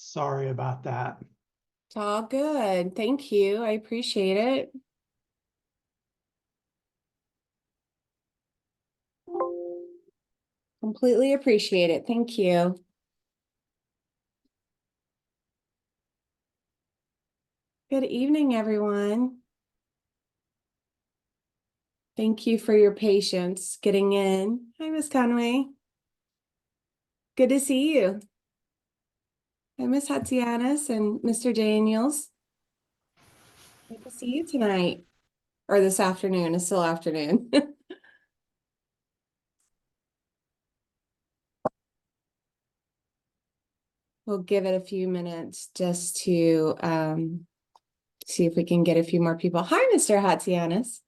Sorry about that. It's all good. Thank you. I appreciate it. Completely appreciate it. Thank you. Good evening, everyone. Thank you for your patience getting in. Hi, Miss Conway. Good to see you. Hi, Miss Hatzianis and Mr. Daniels. Good to see you tonight, or this afternoon. It's still afternoon. We'll give it a few minutes just to see if we can get a few more people. Hi, Mr. Hatzianis.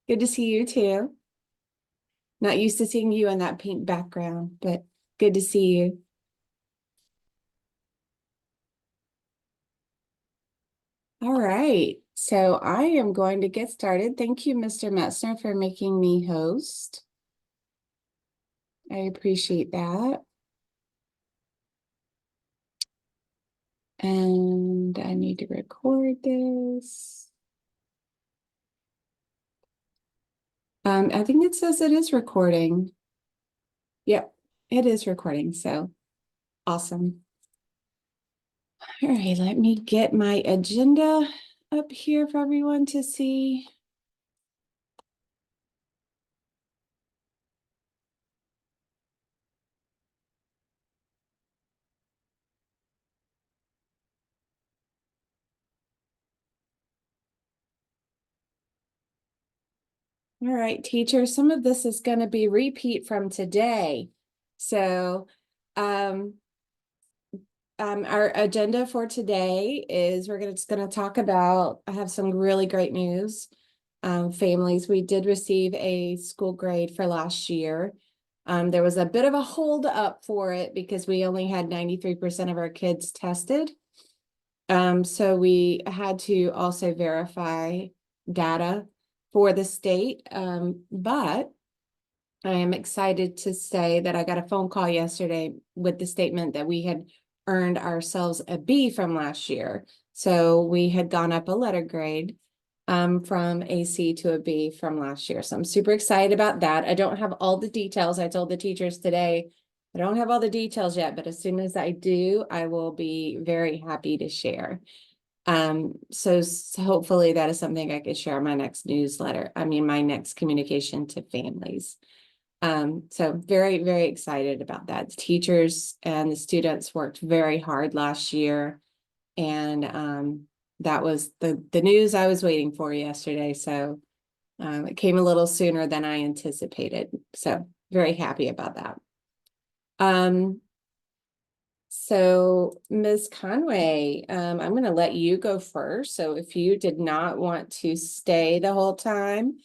Good to see you too. Not used to seeing you in that pink background, but good to see you. All right, so I am going to get started. Thank you, Mr. Metzner, for making me host. I appreciate that. And I need to record this. I think it says it is recording. Yep, it is recording, so awesome. All right, let me get my agenda up here for everyone to see. All right, teachers, some of this is going to be repeat from today. So our agenda for today is we're just going to talk about, I have some really great news. Families, we did receive a school grade for last year. There was a bit of a hold up for it because we only had 93% of our kids tested. So we had to also verify data for the state, but I am excited to say that I got a phone call yesterday with the statement that we had earned ourselves a B from last year. So we had gone up a letter grade from a C to a B from last year. So I'm super excited about that. I don't have all the details. I told the teachers today, I don't have all the details yet, but as soon as I do, I will be very happy to share. So hopefully that is something I could share in my next newsletter. I mean, my next communication to families. So very, very excited about that. The teachers and the students worked very hard last year. And that was the news I was waiting for yesterday. So it came a little sooner than I anticipated. So very happy about that. So Ms. Conway, I'm going to let you go first. So if you did not want to stay the whole time,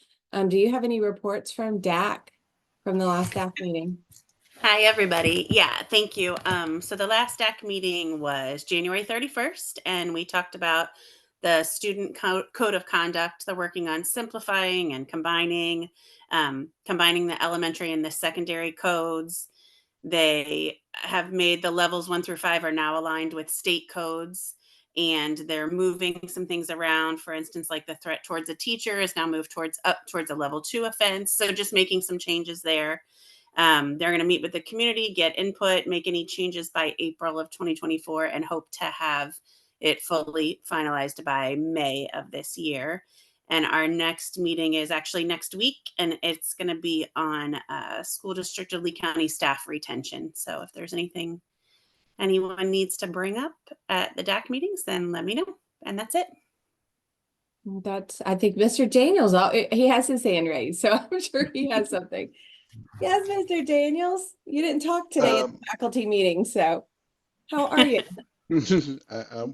do you have any reports from DAC from the last DAC meeting? Hi, everybody. Yeah, thank you. So the last DAC meeting was January 31st, and we talked about the student code of conduct. They're working on simplifying and combining the elementary and the secondary codes. They have made the levels 1 through 5 are now aligned with state codes, and they're moving some things around. For instance, like the threat towards a teacher is now moved up towards a level 2 offense. So just making some changes there. They're going to meet with the community, get input, make any changes by April of 2024, and hope to have it fully finalized by May of this year. And our next meeting is actually next week, and it's going to be on School District of Lee County staff retention. So if there's anything anyone needs to bring up at the DAC meetings, then let me know. And that's it. I think Mr. Daniels, he has his hand raised, so I'm sure he has something. Yes, Mr. Daniels, you didn't talk today at the faculty meeting, so how are you?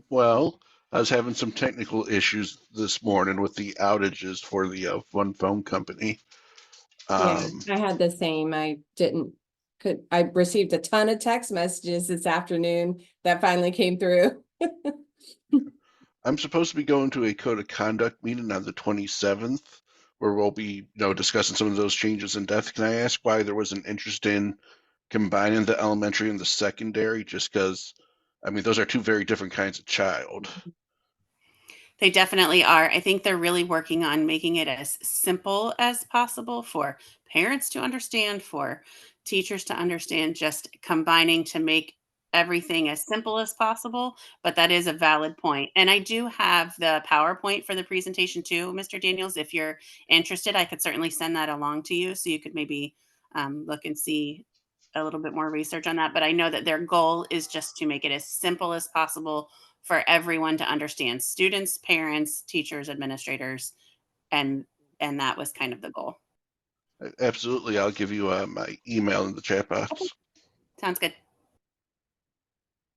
Well, I was having some technical issues this morning with the outages for the one phone company. Yeah, I had the same. I received a ton of text messages this afternoon that finally came through. I'm supposed to be going to a code of conduct meeting on the 27th, where we'll be, discussing some of those changes in depth. Can I ask why there was an interest in combining the elementary and the secondary? Just because I mean, those are two very different kinds of child. They definitely are. I think they're really working on making it as simple as possible for parents to understand, for teachers to understand, just combining to make everything as simple as possible. But that is a valid point. And I do have the PowerPoint for the presentation too, Mr. Daniels. If you're interested, I could certainly send that along to you so you could maybe look and see a little bit more research on that. But I know that their goal is just to make it as simple as possible for everyone to understand, students, parents, teachers, administrators, and that was kind of the goal. Absolutely. I'll give you my email in the chat box. Sounds good.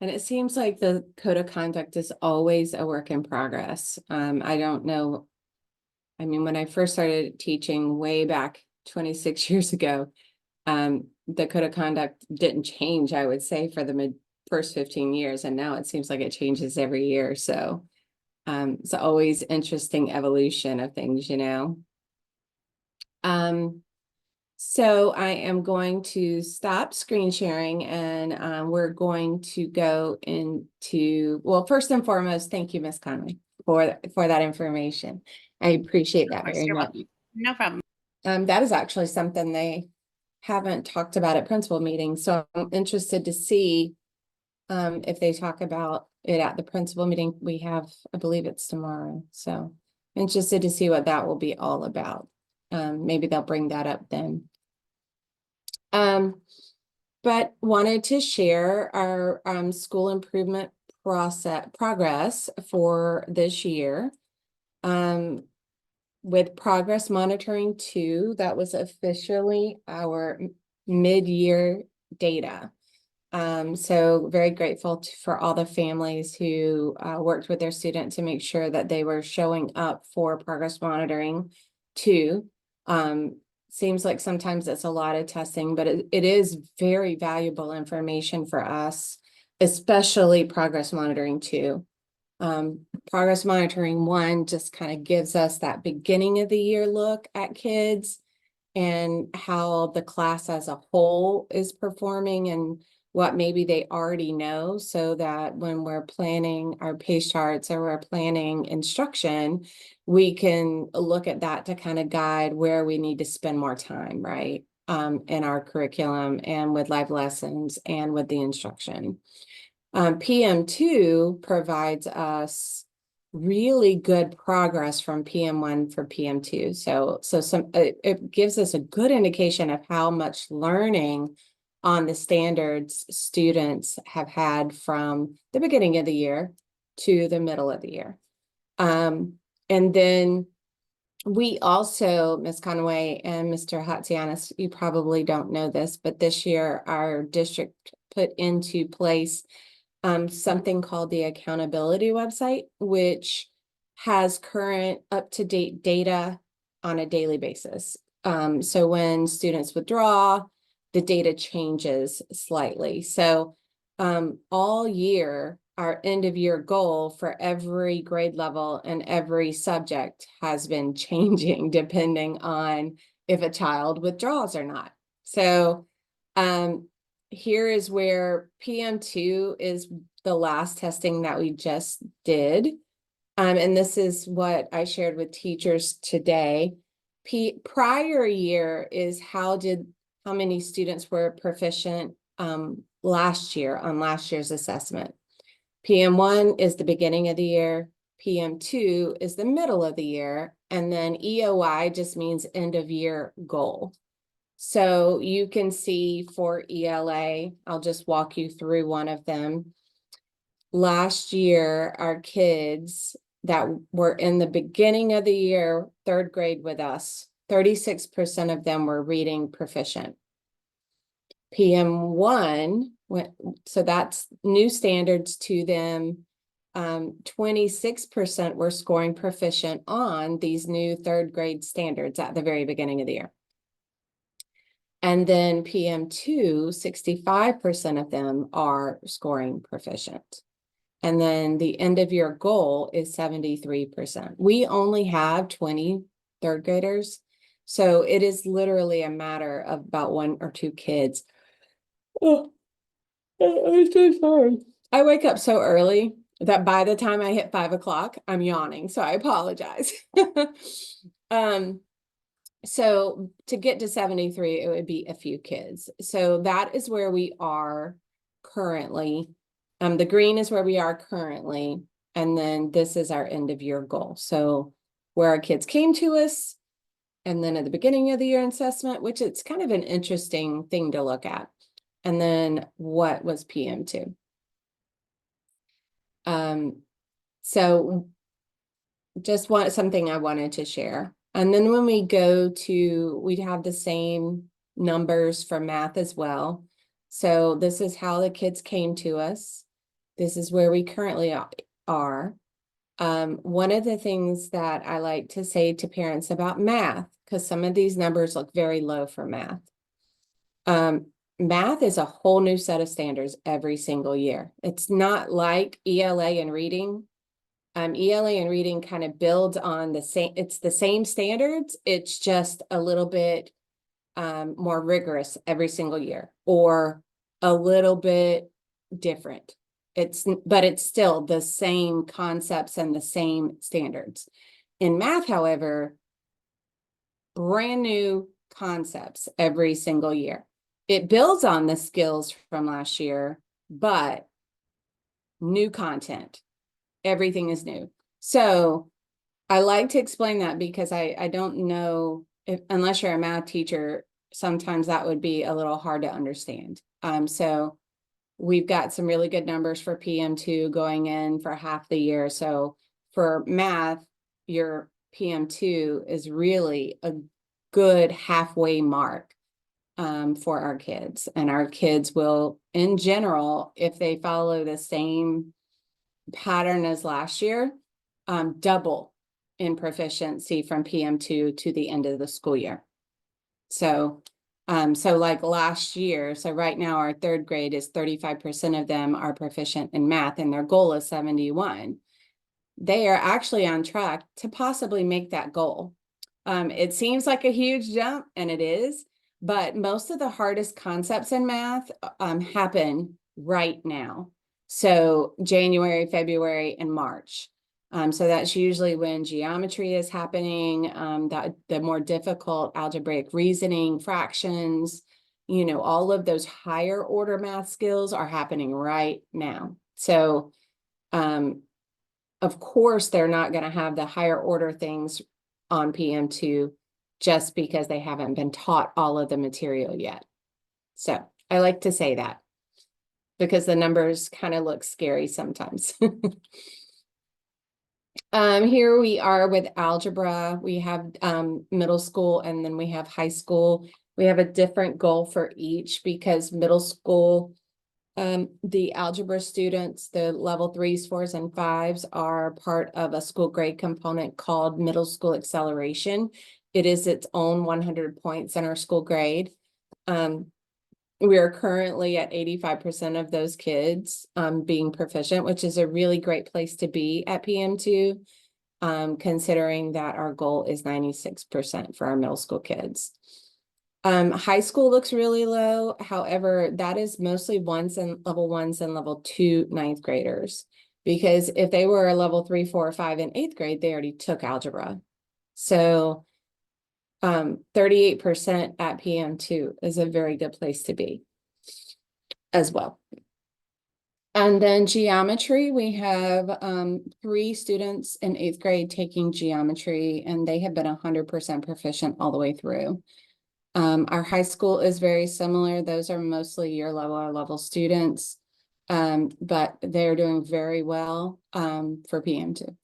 And it seems like the code of conduct is always a work in progress. I don't know. I mean, when I first started teaching way back 26 years ago, the code of conduct didn't change, I would say, for the first 15 years. And now it seems like it changes every year. So it's always interesting evolution of things, you know. So I am going to stop screen sharing and we're going to go into, well, first and foremost, thank you, Ms. Conley, for that information. I appreciate that very You're much. welcome. No problem. That is actually something they haven't talked about at principal meetings, so I'm interested to see if they talk about it at the principal meeting we have, I believe it's tomorrow. So interested to see what that will be all about. Maybe they'll bring that up then. But wanted to share our school improvement progress for this year. With progress monitoring 2, that was officially our mid-year data. So very grateful for all the families who worked with their student to make sure that they were showing up for progress monitoring 2. Seems like sometimes it's a lot of testing, but it is very valuable information for us, especially progress monitoring 2. Progress monitoring 1 just kind of gives us that beginning of the year look at kids and how the class as a whole is performing and what maybe they already know, so that when we're planning our pace charts or we're planning instruction, we can look at that to kind of guide where we need to spend more time, right? In our curriculum and with live lessons and with the instruction. PM2 provides us really good progress from PM1 for PM2. So it gives us a good indication of how much learning on the standards students have had from the beginning of the year to the middle of the year. And then we also, Ms. Conway and Mr. Hatsianis, you probably don't know this, but this year our district put into place something called the accountability website, which has current up-to-date data on a daily basis. So when students withdraw, the data changes slightly. So all year, our end of year goal for every grade level and every subject has been changing depending on if a child withdraws or not. So here is where PM2 is the last testing that we just did. And this is what I shared with teachers today. Prior year is how many students were proficient last year on last year's assessment. PM1 is the beginning of the year. PM2 is the middle of the year. And then EOI just means end of year goal. So you can see for ELA, I'll just walk you through one of them. Last year, our kids that were in the beginning of the year, 3rd grade with us, 36% of them were reading proficient. PM1, so that's new standards to them. 26% were scoring proficient on these new 3rd grade standards at the very beginning of the year. And then PM2, 65% of them are scoring proficient. And then the end of year goal is 73%. We only have 20 3rd graders. So it is literally a matter of about 1 or 2 kids. Oh, I'm so sorry. I wake up so early that by the time I hit 5 o'clock, I'm yawning, so I apologize. Um, so to get to 73, it would be a few kids. So that is where we are currently. The green is where we are currently, and then this is our end of year goal. So where our kids came to us, and then at the beginning of the year assessment, which it's kind of an interesting thing to look at. And then what was PM2. So just something I wanted to share. And then when we go to, we have the same numbers for math as well. So this is how the kids came to us. This is where we currently are. One of the things that I like to say to parents about math, because some of these numbers look very low for math. Math is a whole new set of standards every single year. It's not like ELA and reading. ELA and reading kind of builds on it's the same standards. It's just a little bit more rigorous every single year, or a little bit different. But it's still the same concepts and the same standards. In math, however, brand new concepts every single year. It builds on the skills from last year, but new content. Everything is new. So I like to explain that because I don't know if, unless you're a math teacher, sometimes that would be a little hard to understand. So we've got some really good numbers for PM2 going in for half the year. So for math, your PM2 is really a good halfway mark for our kids. And our kids will, in general, if they follow the same pattern as last year, double in proficiency from PM2 to the end of the school year. So like last year, so right now our third grade is 35% of them are proficient in math, and their goal is 71. They are actually on track to possibly make that goal. It seems like a huge jump, and it is, but most of the hardest concepts in math happen right now. So January, February, and March. So that's usually when geometry is happening, that the more difficult algebraic reasoning, fractions, all of those higher order math skills are happening right now. So, of course, they're not going to have the higher order things on PM2 just because they haven't been taught all of the material yet. So I like to say that because the numbers kind of look scary sometimes. Here we are with algebra. We have middle school, and then we have high school. We have a different goal for each because middle school, the algebra students, the level 3s, 4s, and 5s are part of a school grade component called middle school acceleration. It is its own 100 points in our school grade. We are currently at 85% of those kids being proficient, which is a really great place to be at PM2, considering that our goal is 96% for our middle school kids. High school looks really low. However, that is mostly level 1s and level 2 ninth graders, because if they were a level 3, 4, 5 in 8th grade, they already took algebra. So 38% at PM2 is a very good place to be as well. And then geometry, we have 3 students in 8th grade taking geometry, and they have been 100% proficient all the way through. Our high school is very similar. Those are mostly year level or level students, but they're doing very well for PM2.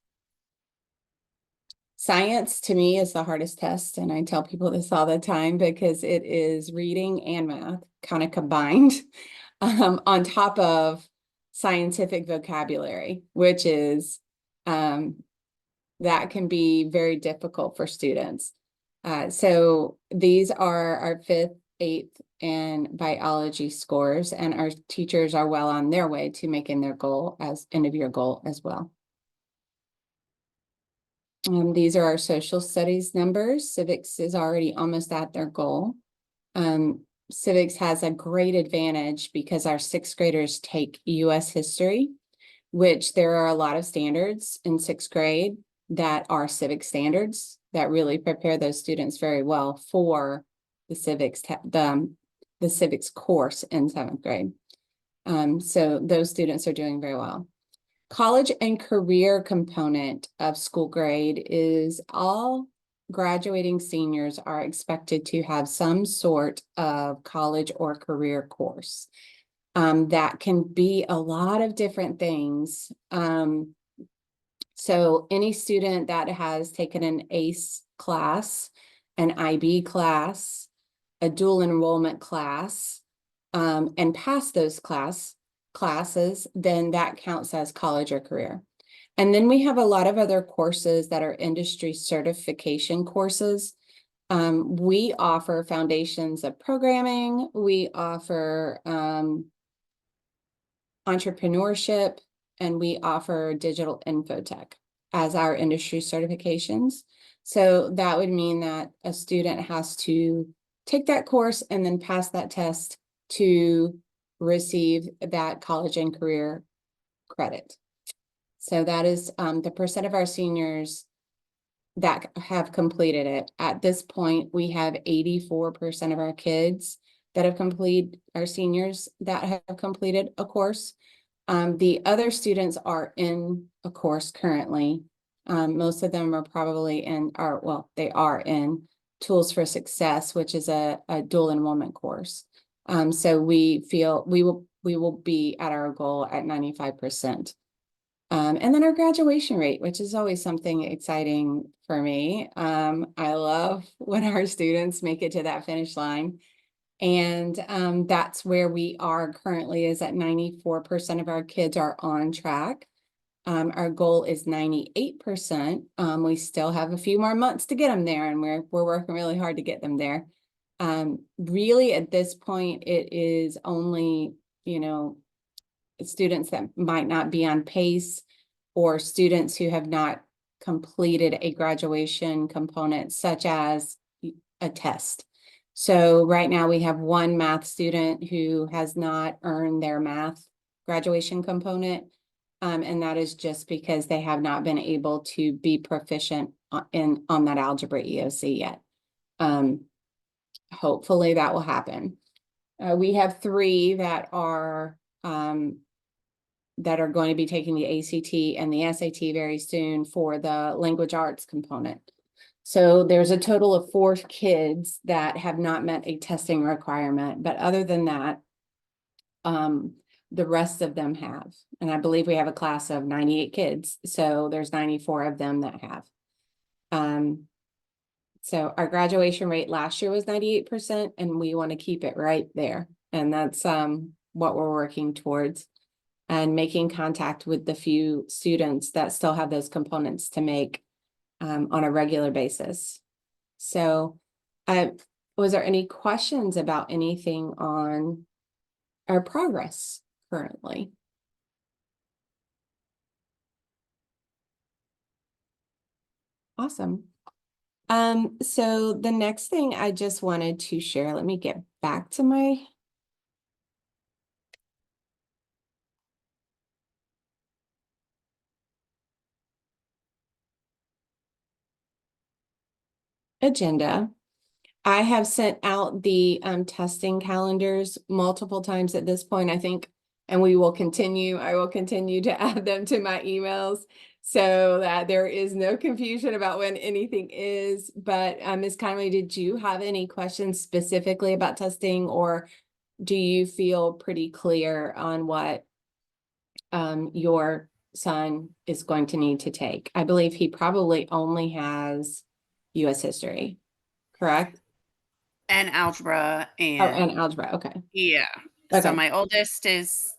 Science to me is the hardest test, and I tell people this all the time because it is reading and math kind of combined on top of scientific vocabulary, which is that can be very difficult for students. So these are our 5th, 8th, and biology scores, and our teachers are well on their way to making their goal as end of year goal as well. These are our social studies numbers. Civics is already almost at their goal. civics has a great advantage because our sixth graders take US history, which there are a lot of standards in sixth grade that are civic standards that really prepare those students very well for the the civics course in seventh grade. So those students are doing very well. College and career component of school grade is all graduating seniors are expected to have some sort of college or career course. That can be a lot of different things. So any student that has taken an ACE class, an IB class, a dual enrollment class, and passed those classes, then that counts as college or career. And then we have a lot of other courses that are industry certification courses. We offer foundations of programming. We offer entrepreneurship, and we offer digital infotech as our industry certifications. So that would mean that a student has to take that course and then pass that test to receive that college and career credit. So that is the percent of our seniors that have completed it. At this point, we have 84% of our kids that have completed, our seniors that have completed a course. The other students are in a course currently. Most of them are probably they are in Tools for Success, which is a dual enrollment course. So we feel we will be at our goal at 95%. And then our graduation rate, which is always something exciting for me. I love when our students make it to that finish line. And that's where we are currently, is at 94% of our kids are on track. Our goal is 98%. We still have a few more months to get them there, and we're working really hard to get them there. Really, at this point, it is only, students that might not be on pace, or students who have not completed a graduation component, such as a test. So right now we have one math student who has not earned their math graduation component. And that is just because they have not been able to be proficient on that algebra EOC yet. Hopefully that will happen. We have 3 that are going to be taking the ACT and the SAT very soon for the language arts component. So there's a total of 4 kids that have not met a testing requirement, but other than that, the rest of them have. And I believe we have a class of 98 kids, so there's 94 of them that have. So our graduation rate last year was 98%, and we want to keep it right there. And that's what we're working towards, and making contact with the few students that still have those components to make on a regular basis. So was there any questions about anything on our progress currently? Awesome. So the next thing I just wanted to share, let me get back to my agenda. I have sent out the testing calendars multiple times at this point, I think, and I will continue to add them to my emails so that there is no confusion about when anything is. But Ms. Conway, did you have any questions specifically about testing, or do you feel pretty clear on what your son is going to need to take? I believe he probably only has US history, correct? And algebra Oh, and algebra. Okay. yeah. Okay. So my oldest is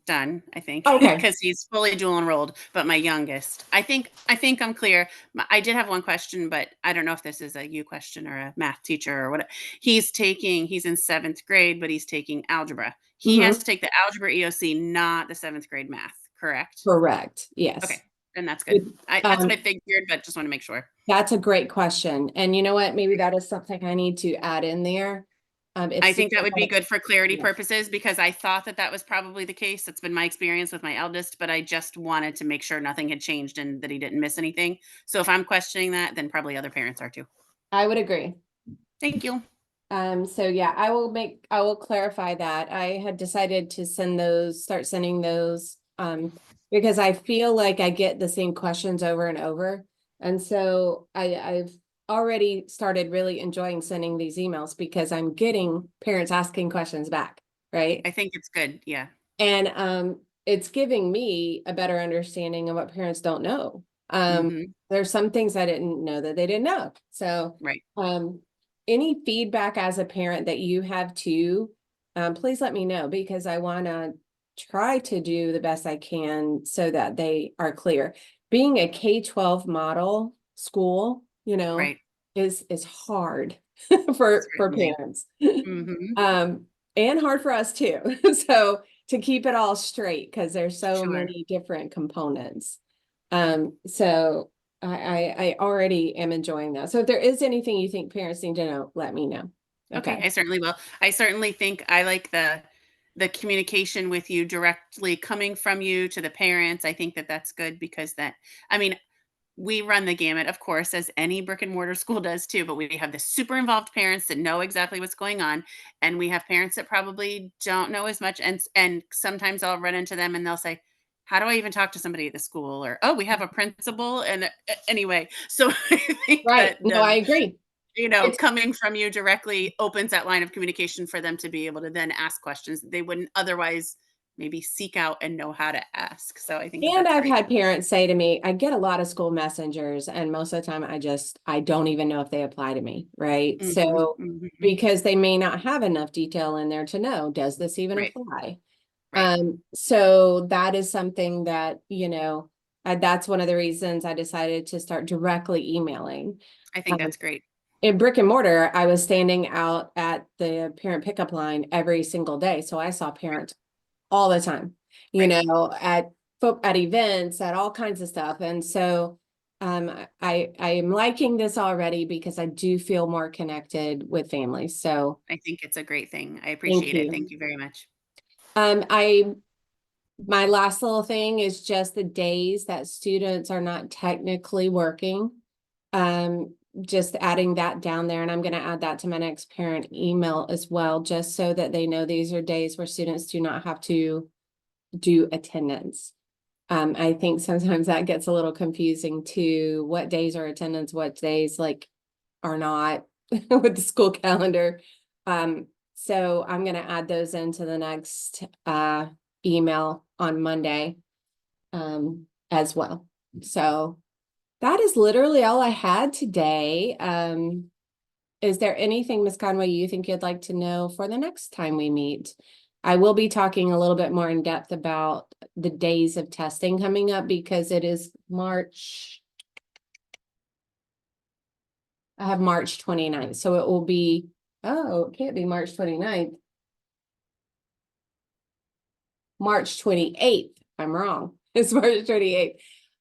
done, I think, Okay. because he's fully dual enrolled. But my youngest, I think I'm clear. I did have one question, but I don't know if this is a you question or a math teacher or what. He's in 7th grade, but he's taking algebra. He has to take the algebra EOC, not the 7th grade math, correct? Correct. Yes. Okay, and that's good. That's what I figured, but just want to make sure. That's a great question. And you know what? Maybe that is something I need to add in there. If I think that would be students- good for clarity Yeah. purposes, because I thought that that was probably the case. That's been my experience with my eldest, but I just wanted to make sure nothing had changed and that he didn't miss anything. So if I'm questioning that, then probably other parents are too. I would agree. Thank you. So yeah, I will clarify that. I had decided to start sending those, because I feel like I get the same questions over and over. And so I've already started really enjoying sending these emails because I'm getting parents asking questions back, right? I think it's good. Yeah. And it's giving me a better understanding of what parents don't know. Mhm. There's some things I didn't know that they didn't know. So Right. any feedback as a parent that you have too, please let me know, because I want to try to do the best I can so that they are clear. Being a K-12 model school, Right. is hard for Certainly. parents. Mhm. And hard for us too. So to keep it all straight, because there's so Sure. many different components. So I already am enjoying that. So if there is anything you think parents need to know, let me know. Okay, Okay. I certainly will. I certainly think I like the communication with you directly coming from you to the parents. I think that that's good because that I mean, we run the gamut, of course, as any brick and mortar school does too, but we have the super involved parents that know exactly what's going on, and we have parents that probably don't know as much, and sometimes I'll run into them and they'll say, "How do I even talk to somebody at the school?" Or, "Oh, we have a principal," and, anyway, so I think Right. that, No, I agree. It's coming from you directly opens that line of communication for them to be able to then ask questions that they wouldn't otherwise maybe seek out and know how to ask, so I think that And that's I've great. had parents say to me, I get a lot of school messengers, and most of the time I don't even know if they apply to me, right? Mhm, So mhm. because they may not have enough detail in there to know, does this even Right, apply? right. So that is something that, that's one of the reasons I decided to start directly emailing. I think Um, that's great. in brick and mortar, I was standing out at the parent pickup line every single day. So I saw Right, parents all the time, right. at events, at all kinds of stuff. And so I am liking this already because I do feel more connected with families. So I think it's a great thing. I thank appreciate it. you. Thank you very much. I My last little thing is just the days that students are not technically working. Um, just adding that down there, and I'm gonna add that to my next parent email as well, just so that they know these are days where students do not have to do attendance. I think sometimes that gets a little confusing too. What days are attendance, what days are not with the school calendar. So I'm gonna add those into the next email on Monday as well. So that is literally all I had today. Is there anything, Ms. Conway, you think you'd like to know for the next time we meet? I will be talking a little bit more in depth about the days of testing coming up because it is March. I have March 29th, so it will be, oh, it can't be March 29th. March 28th. I'm wrong. It's March 28th.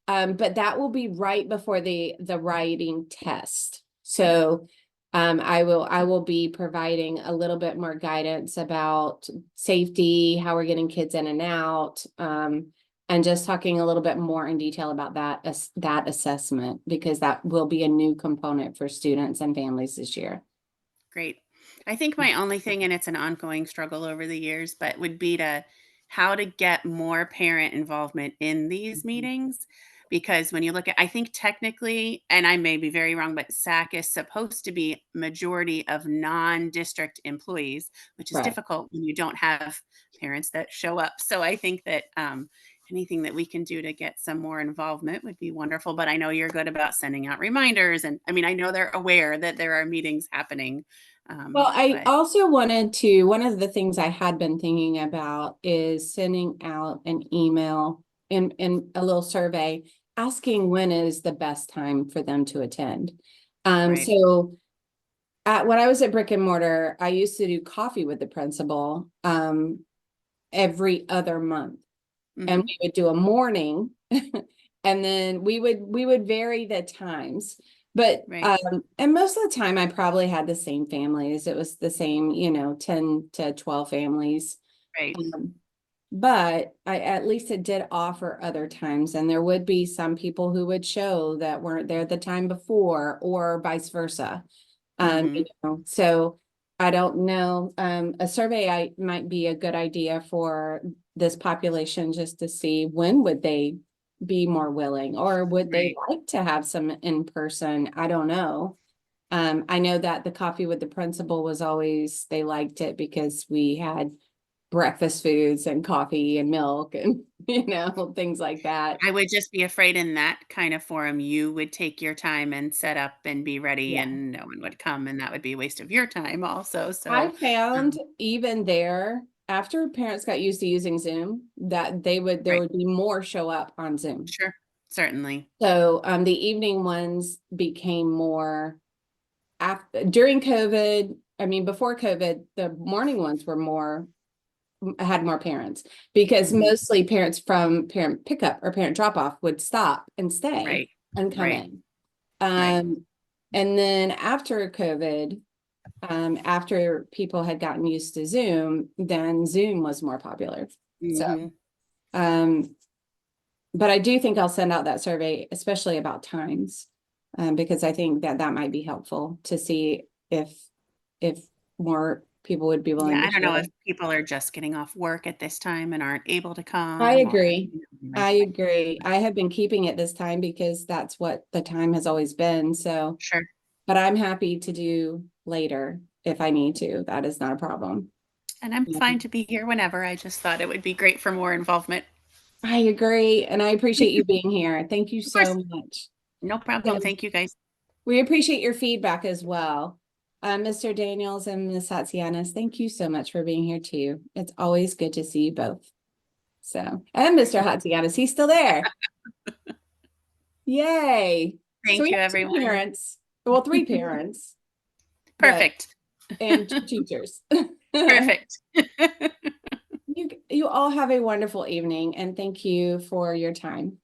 But that will be right before the writing test. So I will be providing a little bit more guidance about safety, how we're getting kids in and out, and just talking a little bit more in detail about that assessment, because that will be a new component for students and families this year. Great. I think my only thing, and it's an ongoing struggle over the years, but would be to how to get more parent involvement in these Mhm. meetings. Because when you look at, I think technically, and I may be very wrong, but SAC is supposed to be majority of non-district employees, which is Right. difficult when you don't have parents that show up. So I think that anything that we can do to get some more involvement would be wonderful. But I know you're good about sending out reminders, and I mean, I know they're aware that there are meetings happening. Well, I But also one of the things I had been thinking about is sending out an email in a little survey asking when is the best time for them to attend. right. So when I was at brick and mortar, I used to do coffee with the principal every other month, and Hmm. we would do a morning and then we would vary the times. But, Right. and most of the time I probably had the same families. It was the same, 10 to 12 families. Right. But at least it did offer other times, and there would be some people who would show that weren't there the time before, or vice versa. Mhm. So I don't know, a survey might be a good idea for this population, just to see when would they be more willing, or would they Right. like to have some in person? I don't know. I know that the coffee with the principal was always, they liked it because we had breakfast foods and coffee and milk and, things like that. I would just be afraid in that kind of forum, you would take your time and set up and be ready, Yeah. and no one would come, and that would be a waste of your time also, I so, found um even there, after parents got used to using Zoom, that there right, would be more show up on Zoom. sure, certainly. So, the evening ones became more after, during COVID. I mean, before COVID, the morning ones were more, had more parents, because Mhm. mostly parents from parent pickup or parent drop off would stop and stay Right, and come right, in. right. And then after COVID, after people had gotten used to Zoom, then Zoom was more popular. So, Mhm. um, but I do think I'll send out that survey, especially about times, because I think that that might be helpful to see if more people would be Yeah, willing to I don't know if show. people are just getting off work at this time and aren't able to I come, or agree. like I agree. I have been keeping it this time because that's what the time has always been. So, sure, but I'm happy to do later if I need to. That is not a problem. and I'm Yeah. fine to be here whenever, I just thought it would be great for more involvement. I agree. And I appreciate you being here. Thank you Of course, so much. no problem, So thank you, guys. we appreciate your feedback as well. Mr. Daniels and Ms. Hatsianis, thank you so much for being here too. It's always good to see you both. So, and Mr. Hatsianis, he's still there. Yay. So Thank we you, have two everyone. parents, well, three parents, but, Perfect, and two teachers. perfect. You all have a wonderful evening, and thank you for your time.